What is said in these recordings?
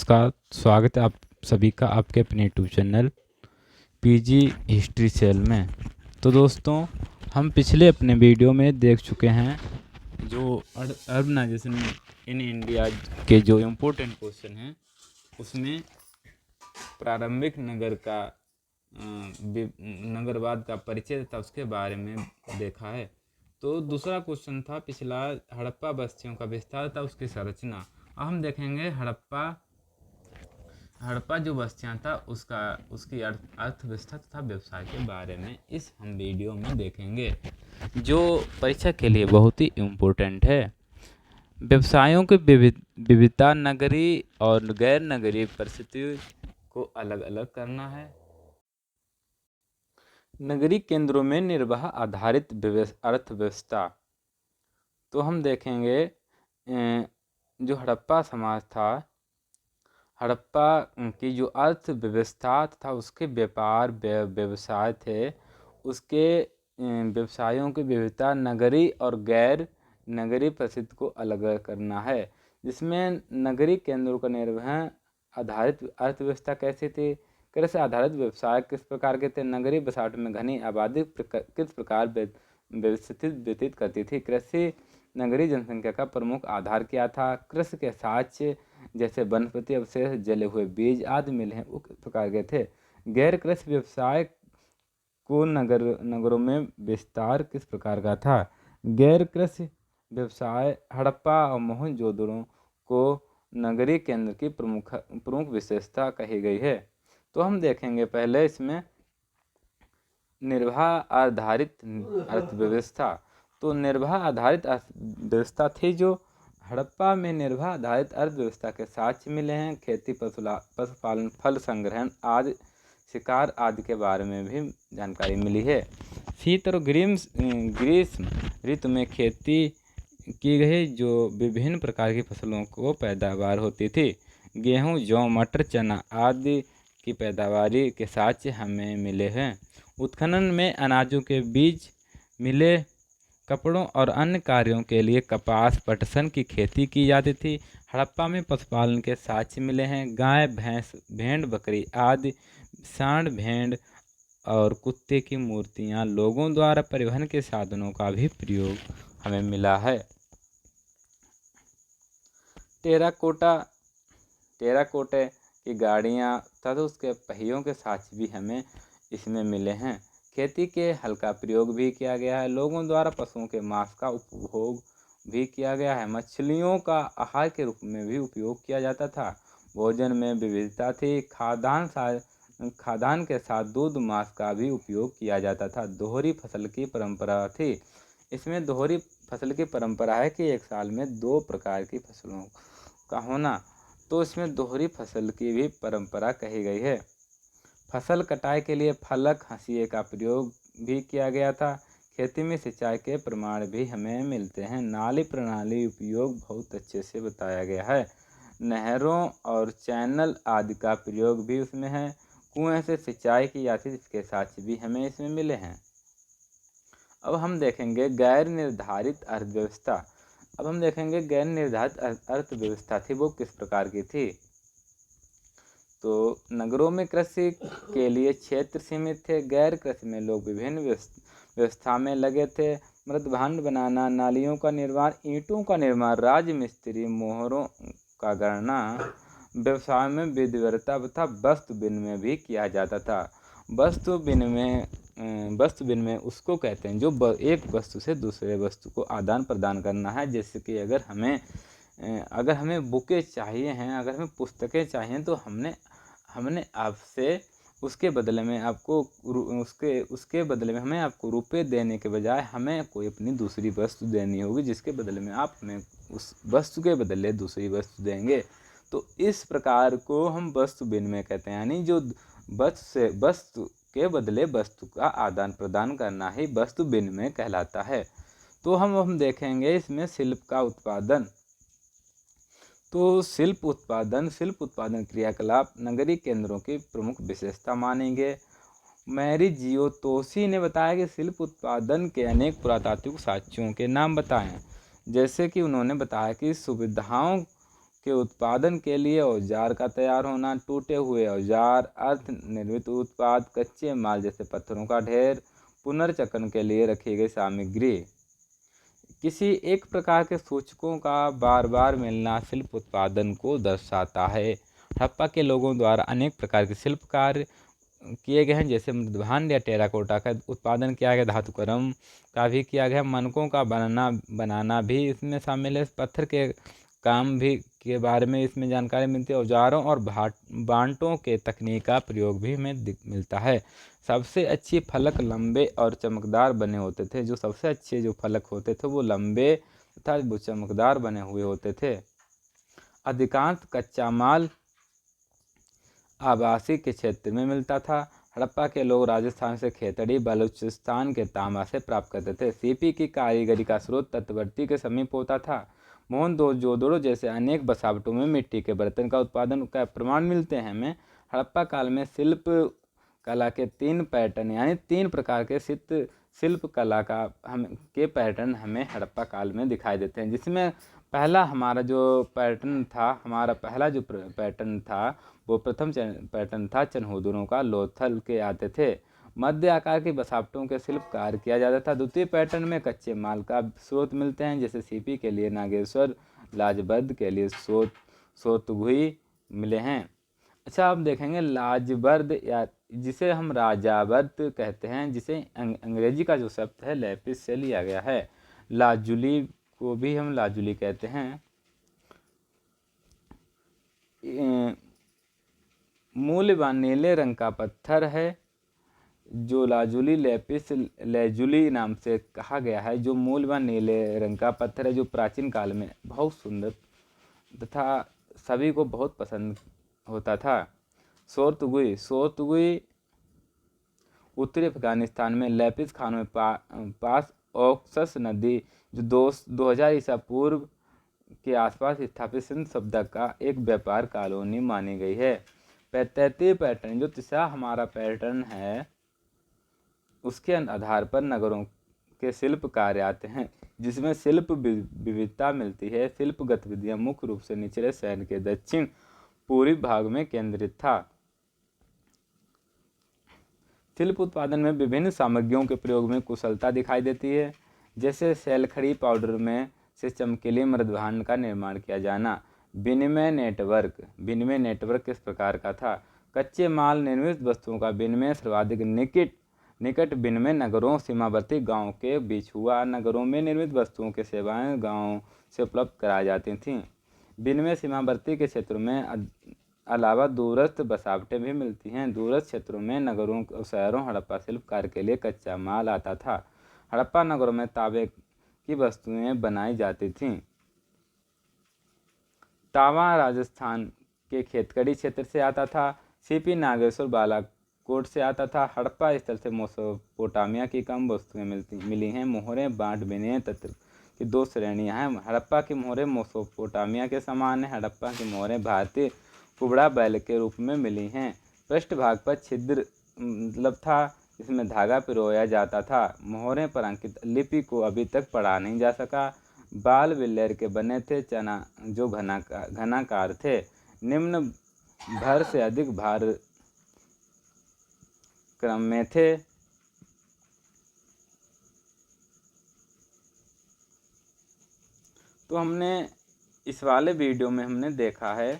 नमस्कार, स्वागत है आप सभी का आपके अपने YouTube channel PG history cell में। तो दोस्तों, हम पिछले अपने वीडियो में देख चुके हैं जो अर्बनाइजेशन इन इंडिया के जो इम्पोर्टेंट क्वेश्चन हैं उसमें प्रारंभिक नगरवाद का परिचय तथा उसके बारे में देखा है। तो दूसरा क्वेश्चन था पिछला हड़प्पा बस्तियों का विस्तार तथा उसकी संरचना। अब हम देखेंगे हड़प्पा जो बस्तियां था उसकी अर्थव्यवस्था तथा व्यवसाय के बारे में इस हम वीडियो में देखेंगे, जो परीक्षा के लिए बहुत ही इम्पोर्टेंट है। व्यवसायों की विविधता, नगरीय और गैर नगरीय परिस्थिति को अलग अलग करना है। नगरीय केंद्रों में निर्वाह आधारित अर्थव्यवस्था। तो हम देखेंगे जो हड़प्पा समाज था, हड़प्पा की जो अर्थव्यवस्था तथा उसके व्यापार व्यवसाय थे, उसके व्यवसायों की विविधता नगरीय और गैर नगरीय परिस्थिति को अलग करना है, जिसमें नगरीय केंद्रों का निर्वहन आधारित अर्थव्यवस्था कैसी थी, कृषि आधारित व्यवसाय किस प्रकार के थे, नगरीय बसाहट में घनी आबादी किस प्रकार व्यतीत करती थी, कृषि नगरीय जनसंख्या का प्रमुख आधार क्या था, कृषि के साक्ष्य जैसे वनस्पति अवशेष, जले हुए बीज आदि मिले हैं वो किस प्रकार के थे, गैर कृषि व्यवसाय को नगरों में विस्तार किस प्रकार का था, गैर कृषि व्यवसाय हड़प्पा और मोहनजोदड़ो को नगरीय केंद्र की प्रमुख विशेषता कही गई है। तो हम देखेंगे पहले इसमें निर्वाह आधारित अर्थव्यवस्था। तो निर्वाह आधारित अर्थव्यवस्था थी जो हड़प्पा में निर्वाह आधारित अर्थव्यवस्था के साक्ष्य मिले हैं। खेती, पशुपालन, फल संग्रहण आदि, शिकार आदि के बारे में भी जानकारी मिली है। शीत और ग्रीष्म ऋतु में खेती की गई जो विभिन्न प्रकार की फसलों को पैदावार होती थी। गेहूँ, जौ, मटर, चना आदि की पैदावारी के साक्ष्य हमें मिले हैं। उत्खनन में अनाजों के बीज मिले। कपड़ों और अन्य कार्यों के लिए कपास, पटसन की खेती की जाती थी। हड़प्पा में पशुपालन के साक्ष्य मिले हैं। गाय, भैंस, भेड़, बकरी आदि, सांड, भेड़ और कुत्ते की मूर्तियां, लोगों द्वारा परिवहन के साधनों का भी प्रयोग हमें मिला है। टेराकोटे की गाड़ियां तथा उसके पहियों के साक्ष्य भी हमें इसमें मिले हैं। खेती के हल का प्रयोग भी किया गया है। लोगों द्वारा पशुओं के मांस का उपभोग भी किया गया है। मछलियों का आहार के रूप में भी उपयोग किया जाता था। भोजन में विविधता थी। खाद्यान्न के साथ दूध, मांस का भी उपयोग किया जाता था। दोहरी फसल की परंपरा थी। इसमें दोहरी फसल की परंपरा है कि एक साल में 2 प्रकार की फसलों का होना, तो इसमें दोहरी फसल की भी परंपरा कही गई है। फसल कटाई के लिए फलक, हंसिए का प्रयोग भी किया गया था। खेती में सिंचाई के प्रमाण भी हमें मिलते हैं। नाली प्रणाली उपयोग बहुत अच्छे से बताया गया है। नहरों और चैनल आदि का प्रयोग भी उसमें है। कुएं से सिंचाई की जाती थी, इसके साक्ष्य भी हमें इसमें मिले हैं। अब हम देखेंगे गैर निर्धारित अर्थव्यवस्था। अब हम देखेंगे गैर निर्धारित अर्थव्यवस्था थी वो किस प्रकार की थी। तो नगरों में कृषि के लिए क्षेत्र सीमित थे। गैर कृषि में लोग विभिन्न व्यवस्था में लगे थे। मृदभांड बनाना, नालियों का निर्माण, ईंटों का निर्माण, राजमिस्त्री, मोहरों का गढ़ना, व्यवसाय में विधिवरता तथा वस्तु विनिमय भी किया जाता था। वस्तु विनिमय उसको कहते हैं जो एक वस्तु से दूसरे वस्तु को आदान प्रदान करना है। जैसे कि अगर हमें बुकें चाहिए हैं, अगर हमें पुस्तकें चाहिए, तो हमने आपसे उसके बदले में हमें आपको रुपए देने के बजाय हमें कोई अपनी दूसरी वस्तु देनी होगी, जिसके बदले में आप हमें उस वस्तु के बदले दूसरी वस्तु देंगे। तो इस प्रकार को हम वस्तु विनिमय कहते हैं, यानी जो वस्तु के बदले वस्तु का आदान प्रदान करना ही वस्तु विनिमय कहलाता है। तो हम देखेंगे इसमें शिल्प का उत्पादन। तो शिल्प उत्पादन क्रियाकलाप नगरीय केंद्रों की प्रमुख विशेषता मानेंगे। मैरी जियोतोशी ने बताया कि शिल्प उत्पादन के अनेक पुरातात्विक साक्ष्यों के नाम बताएं। जैसे कि उन्होंने बताया कि सुविधाओं के उत्पादन के लिए औजार का तैयार होना, टूटे हुए औजार, अर्थ निर्मित उत्पाद, कच्चे माल जैसे पत्थरों का ढेर, पुनर्चक्रण के लिए रखी गई सामग्री। किसी एक प्रकार के सूचकों का बार बार मिलना शिल्प उत्पादन को दर्शाता है। हड़प्पा के लोगों द्वारा अनेक प्रकार के शिल्प कार्य किए गए हैं, जैसे मृदभांड या टेराकोटा का उत्पादन किया गया, धातुकर्म का भी किया गया, मनकों का बनाना भी इसमें शामिल है। पत्थर के काम भी के बारे में इसमें जानकारी मिलती है। औजारों और बांटों के तकनीक का प्रयोग भी हमें मिलता है। सबसे अच्छी फलक लंबे और चमकदार बने होते थे। जो सबसे अच्छे जो फलक होते थे वो लंबे तथा वो चमकदार बने हुए होते थे। अधिकांश कच्चा माल आवासी के क्षेत्र में मिलता था। हड़प्पा के लोग राजस्थान से खेतड़ी, बलूचिस्तान के तांबा से प्राप्त करते थे। सीपी की कारीगरी का स्रोत तटवर्ती के समीप होता था। मोहनजोदड़ो जैसे अनेक बसावटों में मिट्टी के बर्तन का उत्पादन का प्रमाण मिलते हैं हमें। हड़प्पा काल में शिल्प कला के 3 पैटर्न यानी 3 प्रकार के शिल्प कला के पैटर्न हमें हड़प्पा काल में दिखाई देते हैं, जिसमें पहला हमारा जो पैटर्न था, हमारा पहला जो पैटर्न था वो प्रथम पैटर्न था चनहौदरों का। लोथल के आते थे। मध्य आकार की बसावटों के शिल्प कार्य किया जाता था। द्वितीय पैटर्न में कच्चे माल का स्रोत मिलते हैं, जैसे सीपी के लिए नागेश्वर, लाजबर्द के लिए सोतगुई मिले हैं। अच्छा, आप देखेंगे लाजबर्द या जिसे हम राजावर्त कहते हैं, जिसे अंग्रेजी का जो शब्द है लेपिस से लिया गया है। लाजुली को भी हम लाजुली कहते हैं। मूल्यवान नीले रंग का पत्थर है जो लाजुली लेपिस लेजुली नाम से कहा गया है, जो मूल्यवान नीले रंग का पत्थर है, जो प्राचीन काल में बहुत सुंदर तथा सभी को बहुत पसंद होता था। सोरतुगुई उत्तरी अफगानिस्तान में लेपिस खानों में पास ऑक्सस नदी जो 2000 ईसा पूर्व के आसपास स्थापित सिंध सभ्यता का एक व्यापार कॉलोनी मानी गई है। तृतीय पैटर्न जो तीसरा हमारा पैटर्न है, उसके आधार पर नगरों के शिल्प कार्य आते हैं, जिसमें शिल्प विविधता मिलती है। शिल्प गतिविधियां मुख्य रूप से निचले शहर के दक्षिण पूर्वी भाग में केंद्रित था। शिल्प उत्पादन में विभिन्न सामग्रियों के प्रयोग में कुशलता दिखाई देती है, जैसे शैलखड़ी पाउडर में से चमकीले मृदभांड का निर्माण किया जाना। विनिमय नेटवर्क किस प्रकार का था? कच्चे माल निर्मित वस्तुओं का विनिमय सर्वाधिक निकट विनिमय नगरों सीमावर्ती गांवों के बीच हुआ। नगरों में निर्मित वस्तुओं की सेवाएं गांवों से उपलब्ध कराई जाती थीं। विनिमय सीमावर्ती के क्षेत्रों में अलावा दूरस्थ बसावटें भी मिलती हैं। दूरस्थ क्षेत्रों में नगरों और शहरों हड़प्पा शिल्प कार्य के लिए कच्चा माल आता था। हड़प्पा नगरों में तांबे की वस्तुएं बनाई जाती थीं। तांबा राजस्थान के खेतकड़ी क्षेत्र से आता था। सीपी नागेश्वर बालाकोट से आता था। हड़प्पा स्थल से मेसोपोटामिया की कम वस्तुएं मिली हैं। मोहरें बांट बिने तत्व की 2 श्रेणियां हैं। हड़प्पा की मोहरें मेसोपोटामिया के समान हैं। हड़प्पा की मोहरें भारतीय कुबड़ा बैल के रूप में मिली हैं। पृष्ठभाग पर छिद्र मतलब था, इसमें धागा पिरोया जाता था। मोहरें पर अंकित लिपि को अभी तक पढ़ा नहीं जा सका। बाल विल्लेर के बने थे, चना जो घनाकार थे, निम्न भर से अधिक भार क्रम में थे। तो हमने इस वाले वीडियो में हमने देखा है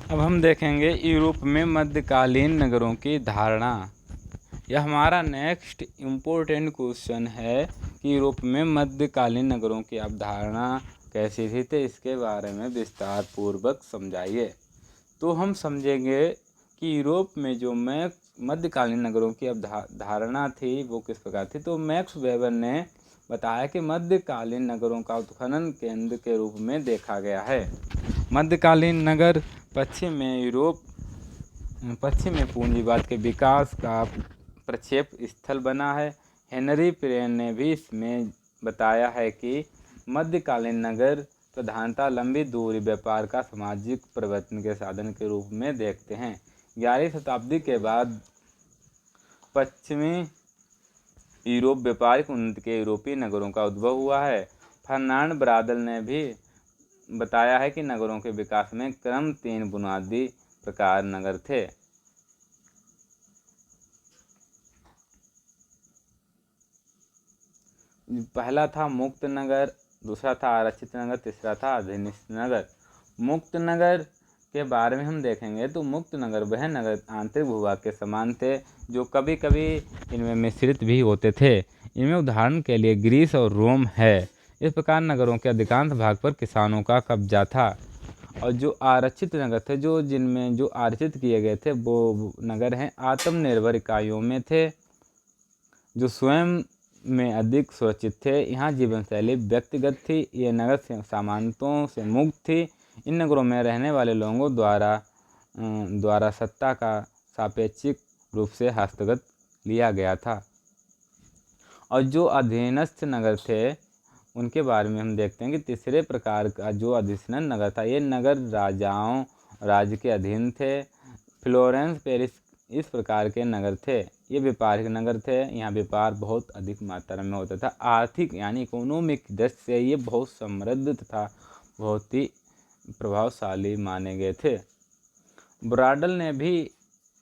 अब हम देखेंगे यूरोप में मध्यकालीन नगरों की धारणा। यह हमारा नेक्स्ट इम्पोर्टेंट क्वेश्चन है कि यूरोप में मध्यकालीन नगरों की अवधारणा कैसी थी, तो इसके बारे में विस्तार पूर्वक समझाइए। तो हम समझेंगे कि यूरोप में जो मध्यकालीन नगरों की अवधारणा थी वो किस प्रकार थी। तो मैक्स वेबर ने बताया कि मध्यकालीन नगरों का उत्खनन केंद्र के रूप में देखा गया है। मध्यकालीन नगर पश्चिम में पूंजीवाद के विकास का प्रक्षेप स्थल बना है। हेनरी प्रेन ने भी इसमें बताया है कि मध्यकालीन नगर प्रधानता लंबी दूरी व्यापार का सामाजिक परिवर्तन के साधन के रूप में देखते हैं। 11वीं शताब्दी के बाद पश्चिमी यूरोप व्यापारिक उन्नति के यूरोपीय नगरों का उद्भव हुआ है। फर्नांड ब्रादल ने भी बताया है कि नगरों के विकास में क्रम 3 बुनियादी प्रकार नगर थे। पहला था मुक्त नगर, दूसरा था आरक्षित नगर, तीसरा था अधिनिष्ठ नगर। मुक्त नगर के बारे में हम देखेंगे तो मुक्त नगर वह नगर आंतरिक भूभाग के समान थे जो कभी कभी इनमें मिश्रित भी होते थे। इनमें उदाहरण के लिए ग्रीस और रोम है। इस प्रकार नगरों के अधिकांश भाग पर किसानों का कब्जा था। और जो आरक्षित नगर थे, जिनमें जो आरक्षित किए गए थे वो नगर हैं आत्मनिर्भर इकाइयों में थे जो स्वयं में अधिक सुरक्षित थे। यहाँ जीवन शैली व्यक्तिगत थी। ये नगर सामंतों से मुक्त थी। इन नगरों में रहने वाले लोगों द्वारा सत्ता का सापेक्षिक रूप से हस्तगत लिया गया था। और जो अधीनस्थ नगर थे उनके बारे में हम देखते हैं कि तीसरे प्रकार का जो अधीनस्थ नगर था, ये नगर राजाओं राज्य के अधीन थे। फ्लोरेंस, पेरिस इस प्रकार के नगर थे। ये व्यापारिक नगर थे। यहाँ व्यापार बहुत अधिक मात्रा में होता था। आर्थिक यानी इकोनॉमिक दृष्टि से ये बहुत समृद्ध तथा बहुत ही प्रभावशाली माने गए थे। ब्राडल ने भी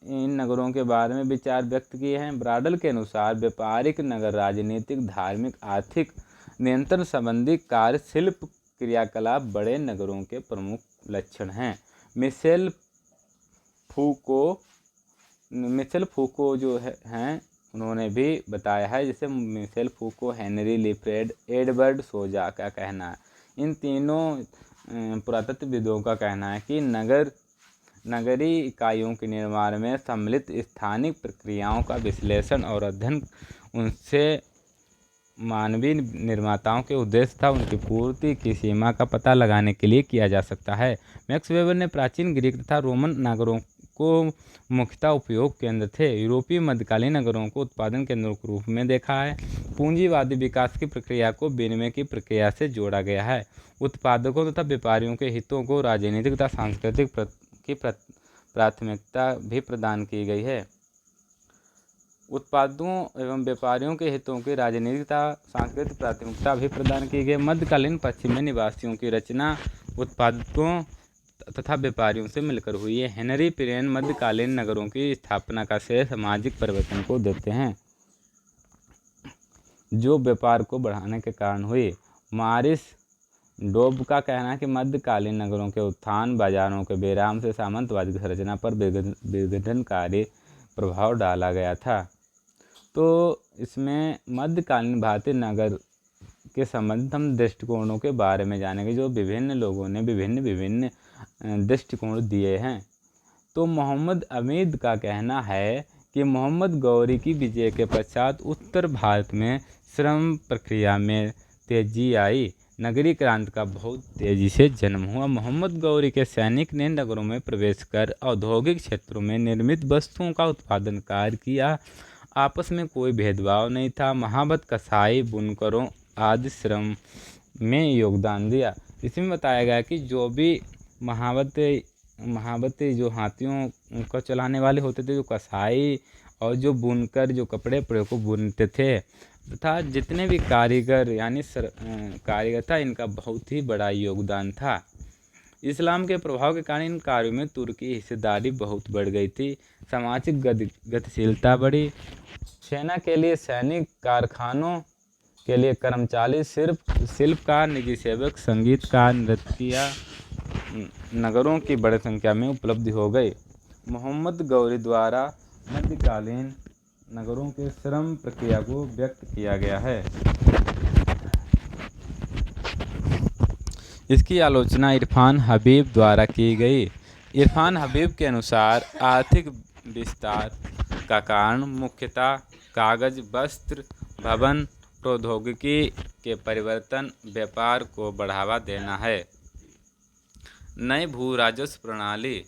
इन नगरों के बारे में विचार व्यक्त किए हैं। ब्राडल के अनुसार व्यापारिक नगर राजनीतिक, धार्मिक, आर्थिक नियंत्रण संबंधी कार्य, शिल्प क्रियाकलाप बड़े नगरों के प्रमुख लक्षण हैं। मिशेल फूको जो हैं उन्होंने भी बताया है। जैसे मिशेल फूको, हेनरी लिफ्रेड, एडवर्ड सोजा का कहना है। इन तीनों पुरातत्वविदों का कहना है कि नगरीय इकाइयों के निर्माण में सम्मिलित स्थानिक प्रक्रियाओं का विश्लेषण और अध्ययन उनसे मानवीय निर्माताओं के उद्देश्य था उनकी पूर्ति की सीमा का पता लगाने के लिए किया जा सकता है। मैक्स वेबर ने प्राचीन ग्रीक तथा रोमन नगरों को मुख्यतः उपयोग केंद्र थे। यूरोपीय मध्यकालीन नगरों को उत्पादन केंद्रों के रूप में देखा है। पूंजीवादी विकास की प्रक्रिया को विनिमय की प्रक्रिया से जोड़ा गया है। उत्पादकों तथा व्यापारियों के हितों को राजनीतिक तथा सांस्कृतिक की प्राथमिकता भी प्रदान की गई है। उत्पादकों एवं व्यापारियों के हितों की राजनीतिक तथा सांस्कृतिक प्राथमिकता भी प्रदान की गई। मध्यकालीन पश्चिमी निवासियों की रचना उत्पादकों तथा व्यापारियों से मिलकर हुई है। हेनरी पिरेन मध्यकालीन नगरों की स्थापना का श्रेय सामाजिक परिवर्तन को देते हैं जो व्यापार को बढ़ाने के कारण हुई। मॉरिस डोब का कहना है कि मध्यकालीन नगरों के उत्थान बाजारों के विराम से सामंतवादी संरचना पर विघटनकारी प्रभाव डाला गया था। तो इसमें मध्यकालीन भारतीय नगर के संबंधित हम दृष्टिकोणों के बारे में जानेंगे जो विभिन्न लोगों ने विभिन्न दृष्टिकोण दिए हैं। तो मोहम्मद अमीद का कहना है कि मोहम्मद गौरी की विजय के पश्चात उत्तर भारत में श्रम प्रक्रिया में तेजी आई। नगरीय क्रांति का बहुत तेजी से जन्म हुआ। मोहम्मद गौरी के सैनिक ने नगरों में प्रवेश कर औद्योगिक क्षेत्रों में निर्मित वस्तुओं का उत्पादन कार्य किया। आपस में कोई भेदभाव नहीं था। महाबत, कसाई, बुनकरों आदि श्रम में योगदान दिया। इसमें बताया गया कि जो भी महाबत जो हाथियों को चलाने वाले होते थे, जो कसाई और जो बुनकर जो कपड़े को बुनते थे तथा जितने भी कारीगर यानी कारीगर था, इनका बहुत ही बड़ा योगदान था। इस्लाम के प्रभाव के कारण इन कार्यों में तुर्की हिस्सेदारी बहुत बढ़ गई थी। सामाजिक गतिशीलता बढ़ी। सेना के लिए सैनिक, कारखानों के लिए कर्मचारी, शिल्पकार, निजी सेवक, संगीतकार, नृत्यकिया नगरों की बड़ी संख्या में उपलब्ध हो गई। मोहम्मद गौरी द्वारा मध्यकालीन नगरों के श्रम प्रक्रिया को व्यक्त किया गया है। इसकी आलोचना इरफान हबीब द्वारा की गई। इरफान हबीब के अनुसार आर्थिक विस्तार का कारण मुख्यतः कागज, वस्त्र, भवन, प्रौद्योगिकी के परिवर्तन, व्यापार को बढ़ावा देना है। नई भू राजस्व प्रणाली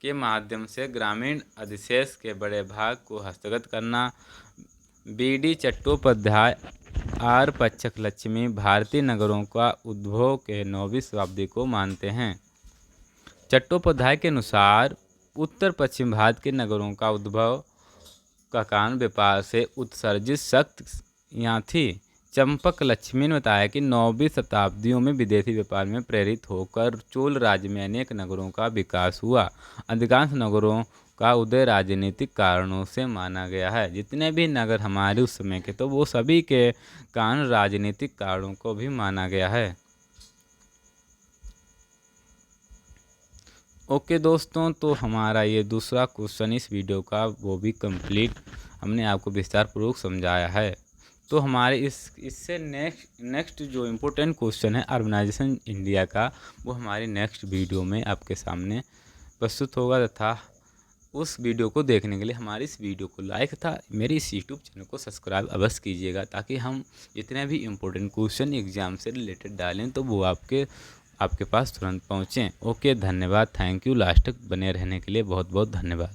के माध्यम से ग्रामीण अधिशेष के बड़े भाग को हस्तगत करना। बी डी चट्टोपाध्याय आर पच्छक लक्ष्मी भारतीय नगरों का उद्भव के 9वीं शताब्दी को मानते हैं। चट्टोपाध्याय के अनुसार उत्तर पश्चिम भारत के नगरों का उद्भव का कारण व्यापार से उत्सर्जित शक्तियाँ थी। चंपक लक्ष्मी ने बताया कि 9वीं शताब्दियों में विदेशी व्यापार में प्रेरित होकर चोल राज्य में अनेक नगरों का विकास हुआ। अधिकांश नगरों का उदय राजनीतिक कारणों से माना गया है। जितने भी नगर हमारे उस समय के तो वो सभी के कारण राजनीतिक कारणों को भी माना गया है। ओके दोस्तों, तो हमारा ये दूसरा क्वेश्चन इस वीडियो का वो भी कंप्लीट हमने आपको विस्तार पूर्वक समझाया है। तो हमारे इससे नेक्स्ट जो इम्पोर्टेंट क्वेश्चन है अर्बनाइजेशन इंडिया का, वो हमारी नेक्स्ट वीडियो में आपके सामने प्रस्तुत होगा तथा उस वीडियो को देखने के लिए हमारी इस वीडियो को लाइक तथा मेरी इस यूट्यूब चैनल को सब्सक्राइब अवश्य कीजिएगा, ताकि हम जितने भी इम्पोर्टेंट क्वेश्चन एग्जाम से रिलेटेड डालें तो वो आपके पास तुरंत पहुँचें। ओके, धन्यवाद, थैंक यू। लास्ट तक बने रहने के लिए बहुत बहुत धन्यवाद।